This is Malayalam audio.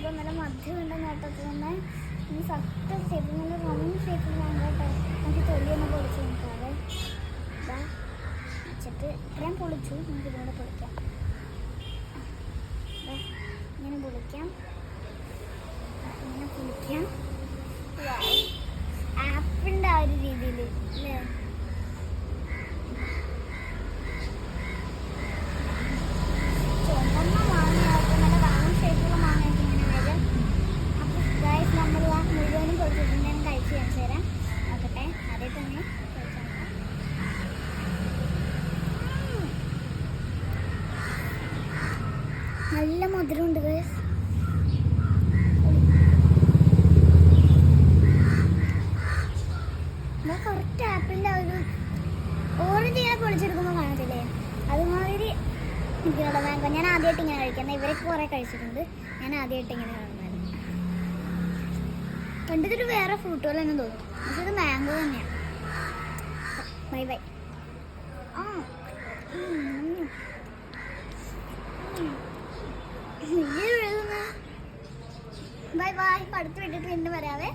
കഴിക്കുമ്പോൾ നല്ല മധുരം ഉണ്ടെന്ന് കേട്ടത് തന്നെ ഈ സത്യം ഷേപ്പ് നല്ല റൗണ്ട് ഷേപ്പിൽ വേണ്ട കേട്ടോ. നമുക്ക് തൊലിയൊന്ന് പൊളിച്ച് നോക്കാവേ. ഇതാ വെച്ചിട്ട് ഇത്രയും പൊളിച്ചു, നമുക്ക് ഇതുകൂടെ പൊളിക്കാം. ഇങ്ങനെ പൊളിക്കാം, ഇങ്ങനെ പൊളിക്കാം. ആപ്പിളിൻ്റെ ആ ഒരു രീതിയിൽ അല്ലേ? ചുമന്ന മാങ്ങയായിട്ട് നല്ല റൗണ്ട് ഷേപ്പുള്ള മാങ്ങയായിട്ട് ഇങ്ങനെ വരും. അപ്പോൾ ഗൈസ് നമ്മൾ ആ മുഴുവനും പൊളിച്ചിട്ട് ഞാൻ കഴിച്ച് കാണിച്ചു തരാം. നോക്കട്ടെ, അതേ തന്നെ നല്ല മധുരമുണ്ട് ഗൈസ്. കറക്റ്റ് ആപ്പിളിൻ്റെ ഒരു ഓറഞ്ച് ഇങ്ങനെ പൊളിച്ചെടുക്കുമ്പോൾ കാണത്തില്ലേ, അതുമാതിരി എനിക്കുള്ള മാംഗോ. ഞാൻ ആദ്യമായിട്ട് ഇങ്ങനെ കഴിക്കുന്നത്. ഇവരൊക്കെ കുറേ കഴിച്ചിട്ടുണ്ട്, ഞാൻ ആദ്യമായിട്ട് ഇങ്ങനെ കാണുന്നത്. കണ്ടിട്ടൊരു വേറെ ഫ്രൂട്ട് പോലെ തന്നെ തോന്നും, പക്ഷെ ഇത് മാംഗോ തന്നെയാണ്. Bye bye. Bye bye. അടുത്ത വീട്ടിൽ വീണ്ടും വരാവേ.